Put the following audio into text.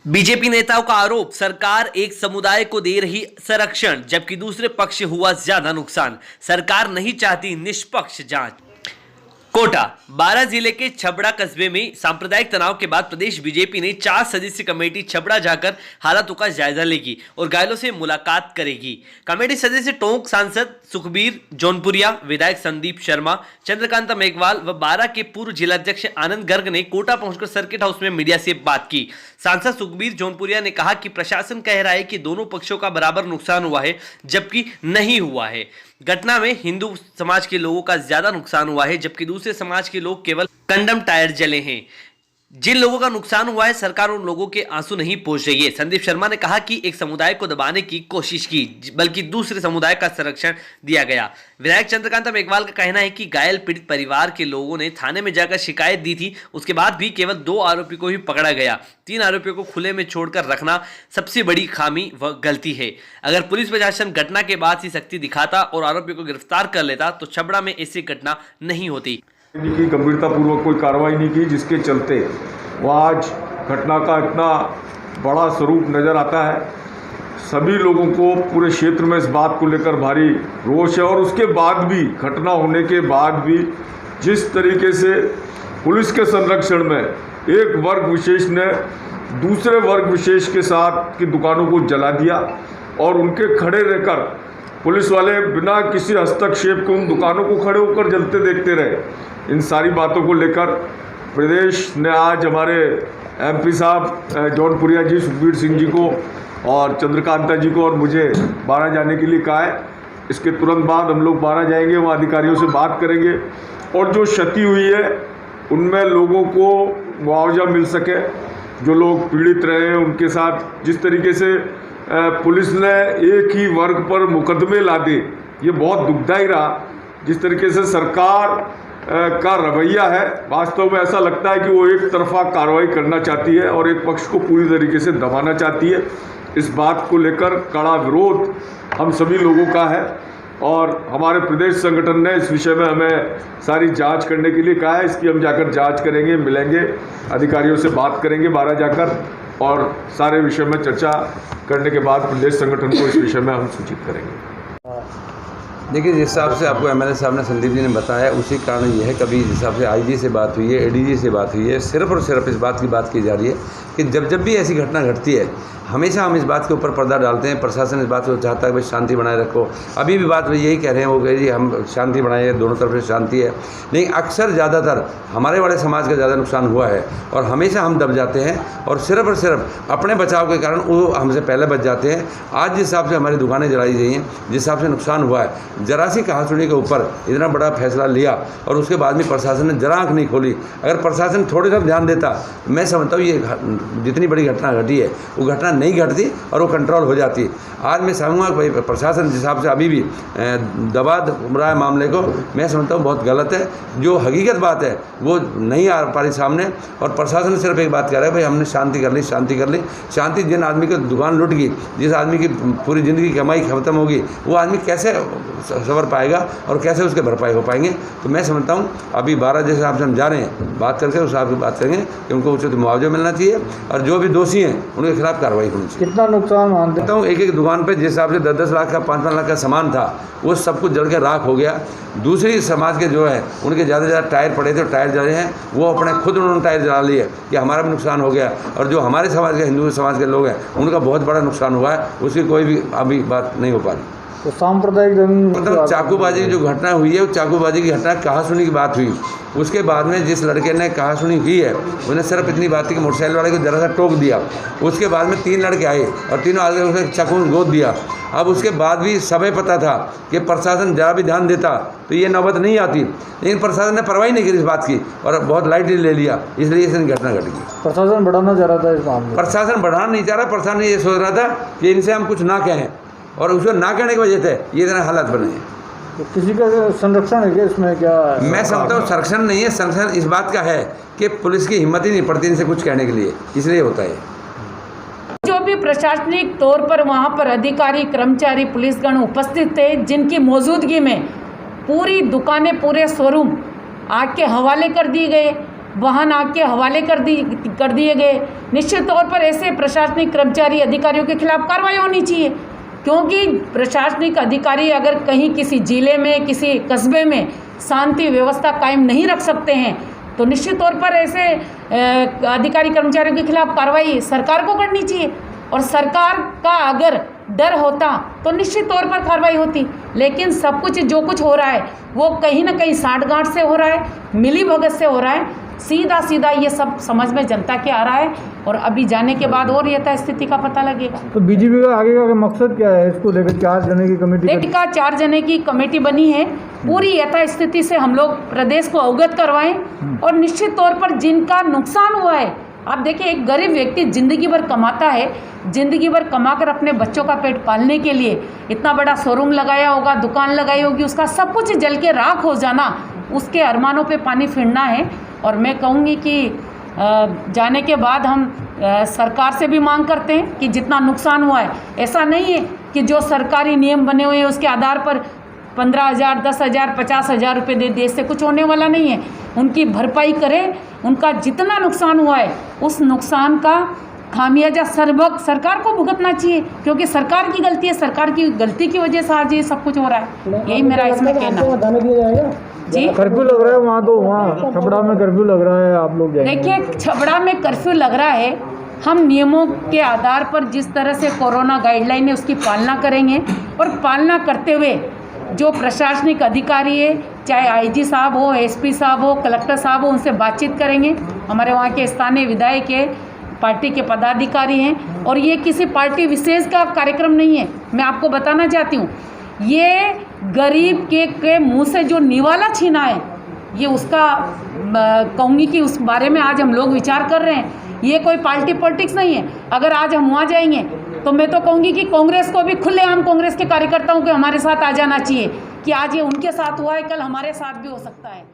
BJP नेताओं का आरोप, सरकार एक समुदाय को दे रही संरक्षण जबकि दूसरे पक्ष से हुआ ज्यादा नुकसान। सरकार नहीं चाहती निष्पक्ष जांच। कोटा बारां जिले के छबड़ा कस्बे में सांप्रदायिक तनाव के बाद प्रदेश बीजेपी ने 4 सदस्यीय कमेटी छबड़ा जाकर हालातों का जायजा लेगी और घायलों से मुलाकात करेगी। कमेटी सदस्य टोंक सांसद सुखबीर जौनपुरिया, विधायक संदीप शर्मा, चंद्रकांता मेघवाल व बारां के पूर्व जिलाध्यक्ष आनंद गर्ग ने कोटा पहुंचकर सर्किट हाउस में मीडिया से बात की। सांसद सुखबीर जौनपुरिया ने कहा कि प्रशासन कह रहा है कि दोनों पक्षों का बराबर नुकसान हुआ है, जबकि नहीं हुआ है। घटना में हिंदू समाज के लोगों का ज्यादा नुकसान हुआ है, जबकि दूसरे समाज के लोग केवल कंडम टायर जले हैं। जिन लोगों का नुकसान हुआ है, सरकार उन लोगों के आंसू नहीं पोंछ रही है। संदीप शर्मा ने कहा कि एक समुदाय को दबाने की कोशिश की, बल्कि दूसरे समुदाय का संरक्षण दिया गया। विधायक चंद्रकांता मेघवाल का कहना है कि घायल पीड़ित परिवार के लोगों ने थाने में जाकर शिकायत दी थी, उसके बाद भी केवल 2 आरोपी को ही पकड़ा गया। 3 आरोपियों को खुले में छोड़कर रखना सबसे बड़ी खामी व गलती है। अगर पुलिस प्रशासन घटना के बाद ही सख्ती दिखाता और आरोपियों को गिरफ्तार कर लेता तो छबड़ा में ऐसी घटना नहीं होती। की गंभीरतापूर्वक कोई कार्रवाई नहीं की, जिसके चलते वहाँ आज घटना का इतना बड़ा स्वरूप नज़र आता है। सभी लोगों को पूरे क्षेत्र में इस बात को लेकर भारी रोष है और उसके बाद भी, घटना होने के बाद भी जिस तरीके से पुलिस के संरक्षण में एक वर्ग विशेष ने दूसरे वर्ग विशेष के साथ की दुकानों को जला दिया और उनके खड़े रहकर पुलिस वाले बिना किसी हस्तक्षेप के उन दुकानों को खड़े होकर जलते देखते रहे। इन सारी बातों को लेकर प्रदेश ने आज हमारे एमपी साहब जौनपुरिया जी, सुखबीर सिंह जी को और चंद्रकांता जी को और मुझे बारां जाने के लिए कहा है। इसके तुरंत बाद हम लोग बारां जाएंगे, वहाँ अधिकारियों से बात करेंगे और जो क्षति हुई है उनमें लोगों को मुआवजा मिल सके। जो लोग पीड़ित रहे हैं उनके साथ जिस तरीके से पुलिस ने एक ही वर्ग पर मुकदमे लादे, ये बहुत दुखदायी रहा। जिस तरीके से सरकार का रवैया है, वास्तव में ऐसा लगता है कि वो एक तरफा कार्रवाई करना चाहती है और एक पक्ष को पूरी तरीके से दबाना चाहती है। इस बात को लेकर कड़ा विरोध हम सभी लोगों का है और हमारे प्रदेश संगठन ने इस विषय में हमें सारी जांच करने के लिए कहा है। इसकी हम जाकर जांच करेंगे, मिलेंगे, अधिकारियों से बात करेंगे बारां जाकर और सारे विषय में चर्चा करने के बाद प्रदेश संगठन को इस विषय में हम सूचित करेंगे। देखिए, जिस हिसाब से आपको एमएलए साहब ने, संदीप जी ने बताया, उसी कारण ये है, कभी जिस हिसाब से आईजी से बात हुई है, एडीजी से बात हुई है, सिर्फ और सिर्फ इस बात की जा रही है कि जब भी ऐसी घटना घटती है हमेशा हम इस बात के ऊपर पर्दा डालते हैं। प्रशासन इस बात को चाहता है भाई शांति बनाए रखो। अभी भी बात यही कह रहे हैं वो कि जी हम शांति बनाए, दोनों तरफ से शांति है, लेकिन अक्सर ज़्यादातर हमारे वाले समाज का ज़्यादा नुकसान हुआ है और हमेशा हम दब जाते हैं और सिर्फ अपने बचाव के कारण वो हमसे पहले बच जाते हैं। आज जिस हिसाब से हमारी दुकानें जलाई गई हैं, जिस हिसाब से नुकसान हुआ है, जरा सी कहासुनी के ऊपर इतना बड़ा फैसला लिया और उसके बाद में प्रशासन ने जरा आँख नहीं खोली। अगर प्रशासन थोड़े सा ध्यान देता, मैं समझता हूँ ये जितनी बड़ी घटना घटी है वो घटना नहीं घटती और वो कंट्रोल हो जाती। आज मैं समझूंगा भाई प्रशासन जिस हिसाब से अभी भी दबा रहा है मामले को, मैं समझता हूँ बहुत गलत है। जो हकीकत बात है वो नहीं आ पा रही सामने और प्रशासन सिर्फ एक बात कह रहा है भाई हमने शांति कर ली। शांति जिन आदमी की दुकान लुट गई, जिस आदमी की पूरी ज़िंदगी की कमाई खत्म होगी, वो आदमी कैसे सवर पाएगा और कैसे उसके भरपाई हो पाएंगे। तो मैं समझता हूँ अभी 12 जिस हिसाब से हम जा रहे हैं, बात करके उस हिसाब से बात करेंगे कि उनको उचित मुआवजा मिलना चाहिए और जो भी दोषी हैं उनके खिलाफ कार्रवाई होनी चाहिए। कितना नुकसान मानते हूँ? एक दुकान पे जिस हिसाब से 10-10 लाख का 5-5 लाख का सामान था वो सब कुछ जल के राख हो गया। दूसरी समाज के जो है उनके ज़्यादा से ज़्यादा टायर पड़े थे, टायर जले हैं, वो अपने खुद उन्होंने टायर जला लिए कि हमारा भी नुकसान हो गया। और जो हमारे समाज के हिंदू समाज के लोग हैं उनका बहुत बड़ा नुकसान हुआ है, उसकी कोई भी अभी बात नहीं हो पा रही। तो सांप्रदायिक मतलब चाकूबाजी की जो घटना हुई है, वो चाकूबाजी की घटना कहासुनी की बात हुई। उसके बाद में जिस लड़के ने कहासुनी की है उसने सिर्फ इतनी बात की कि मोटरसाइकिल वाले को जरा सा टोक दिया। उसके बाद में 3 लड़के आए और तीनों आगे उसे चाकू गोद दिया। अब उसके बाद भी समय पता था कि प्रशासन जरा भी ध्यान देता तो ये नौबत नहीं आती, लेकिन प्रशासन ने परवाही नहीं की इस बात की और बहुत लाइटली ले लिया, इसलिए इस घटना घट गई। प्रशासन बढ़ाना चाह रहा था इस मामले में? प्रशासन बढ़ाना नहीं चाह रहा, प्रशासन ये सोच रहा था कि इनसे हम कुछ ना कहें और उसको ना कहने की वजह से ये इतना हालात बने हैं। तो किसी का संरक्षण है क्या इसमें? क्या मैं समझता हूँ संरक्षण नहीं है, संरक्षण इस बात का है कि पुलिस की हिम्मत ही नहीं पड़ती इनसे कुछ कहने के लिए, इसलिए होता है। जो भी प्रशासनिक तौर पर वहाँ पर अधिकारी, कर्मचारी, पुलिसगण उपस्थित थे, जिनकी मौजूदगी में पूरी दुकानें, पूरे शोरूम आग के हवाले कर दिए गए वाहन आग के हवाले कर दिए गए। निश्चित तौर पर ऐसे प्रशासनिक कर्मचारी अधिकारियों के खिलाफ कार्रवाई होनी चाहिए, क्योंकि प्रशासनिक अधिकारी अगर कहीं किसी जिले में, किसी कस्बे में शांति व्यवस्था कायम नहीं रख सकते हैं तो निश्चित तौर पर ऐसे अधिकारी कर्मचारियों के खिलाफ कार्रवाई सरकार को करनी चाहिए। और सरकार का अगर डर होता तो निश्चित तौर पर कार्रवाई होती, लेकिन सब कुछ जो कुछ हो रहा है वो कहीं ना कहीं साठगांठ से हो रहा है, मिली भगत से हो रहा है। सीधा सीधा ये सब समझ में जनता के आ रहा है और अभी जाने के बाद और यथा स्थिति का पता लगेगा। तो बीजेपी का आगे का मकसद क्या है इसको लेकर? 4 जने की कमेटी देखिए, 4 जने की कमेटी बनी है, पूरी यथा स्थिति से हम लोग प्रदेश को अवगत करवाएं और निश्चित तौर पर जिनका नुकसान हुआ है, आप देखिए एक गरीब व्यक्ति जिंदगी भर कमाता है, जिंदगी भर कमाकर अपने बच्चों का पेट पालने के लिए इतना बड़ा शोरूम लगाया होगा, दुकान लगाई होगी, उसका सब कुछ जल के राख हो जाना, उसके अरमानों पे पानी फिरना है। और मैं कहूँगी कि जाने के बाद हम सरकार से भी मांग करते हैं कि जितना नुकसान हुआ है, ऐसा नहीं है कि जो सरकारी नियम बने हुए हैं उसके आधार पर 15,000, 10,000, 50,000 रुपये दे दे, इससे कुछ होने वाला नहीं है। उनकी भरपाई करें, उनका जितना नुकसान हुआ है उस नुकसान का खामियाजा सरकार को भुगतना चाहिए, क्योंकि सरकार की गलती है, सरकार की गलती की वजह से आज ये सब कुछ हो रहा है। यही मेरा इसमें कहना है। जी, कर्फ्यू लग रहा है वहाँ, तो वहाँ छपड़ा में कर्फ्यू लग रहा है, आप लोग जाएंगे? देखिए, छपड़ा में कर्फ्यू लग रहा है, हम नियमों के आधार पर जिस तरह से कोरोना गाइडलाइन है उसकी पालना करेंगे और पालना करते हुए जो प्रशासनिक अधिकारी है, चाहे आईजी साहब हो, एसपी साहब हो, कलेक्टर साहब हो, उनसे बातचीत करेंगे। हमारे वहाँ के स्थानीय विधायक है, पार्टी के पदाधिकारी हैं और ये किसी पार्टी विशेष का कार्यक्रम नहीं है। मैं आपको बताना चाहती हूँ, ये गरीब के मुंह से जो निवाला छीना है, ये उसका कहूँगी कि उस बारे में आज हम लोग विचार कर रहे हैं। ये कोई पार्टी पॉलिटिक्स नहीं है। अगर आज हम वहाँ जाएंगे तो मैं तो कहूँगी कि कांग्रेस को भी खुलेआम, कांग्रेस के कार्यकर्ताओं को हमारे साथ आ जाना चाहिए कि आज ये उनके साथ हुआ है, कल हमारे साथ भी हो सकता है।